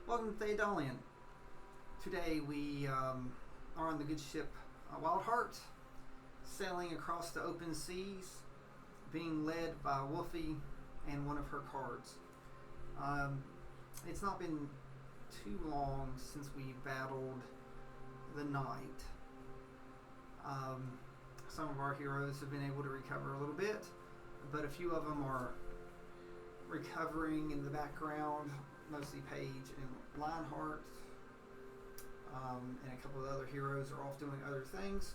Welcome to Thetadolyon. Today we are on the good ship Wild Heart, sailing across the open seas, being led by Wolfie and one of her cards. It's not been too long since we battled the knight. Some of our heroes have been able to recover a little bit, but a few of them are recovering in the background, mostly Paige and Lionheart, and a couple of other heroes are off doing other things.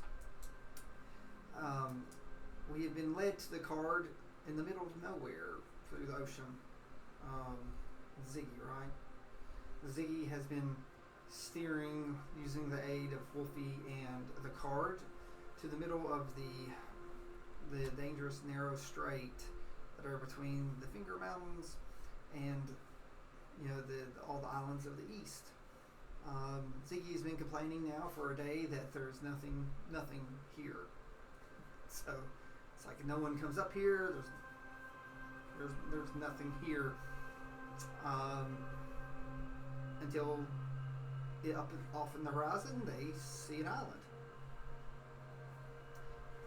We have been led to the card in the middle of nowhere through the ocean. Ziggy, right? Ziggy has been steering using the aid of Wolfie and the card to the middle of the dangerous narrow strait that are between the Finger Mountains and all the islands of the east. Ziggy has been complaining now for a day that there's nothing here. So it's like no one comes up here. There's nothing here until off in the horizon they see an island.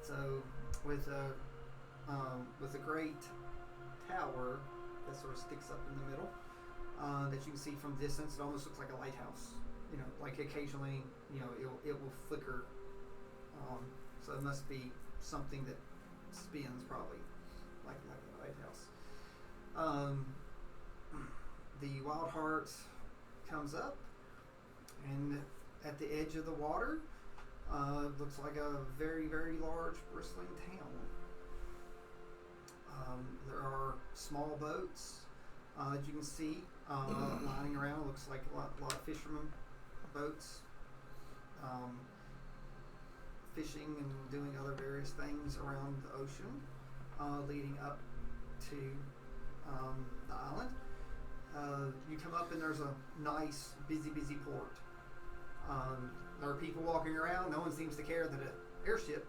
So with a great tower that sort of sticks up in the middle, that you can see from distance, it almost looks like a lighthouse. Like occasionally, it will flicker. So it must be something that spins, probably, like a lighthouse. The Wild Heart comes up, and at the edge of the water, looks like a very, very large, bristling town. There are small boats that you can see lying around. It looks like a lot of fishermen boats, fishing and doing other various things around the ocean, leading up to the island. You come up and there's a nice, busy port. There are people walking around. No one seems to care that an airship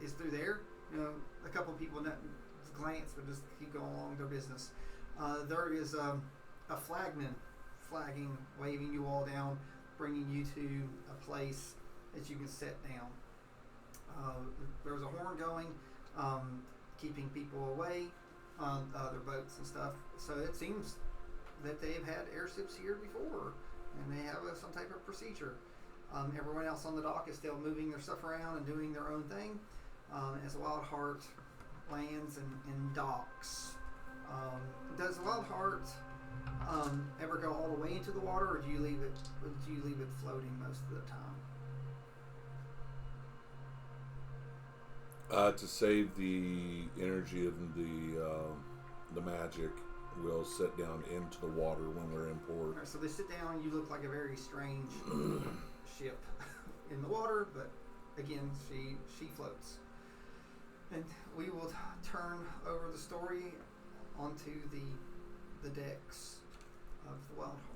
is through there. A couple of people glance, but just keep going along their business. There is a flagman flagging, waving you all down, bringing you to a place that you can sit down. There's a horn going, keeping people away on other boats and stuff. So it seems that they've had airships here before, and they have some type of procedure. Everyone else on the dock is still moving their stuff around and doing their own thing as Wild Heart lands and docks. Does Wild Heart ever go all the way into the water, or do you leave it floating most of the time? To save the energy of the magic, we'll sit down into the water when we're in port. Right, so they sit down. You look like a very strange ship in the water, but again, she floats. And we will turn over the story onto the decks of the Wild Heart.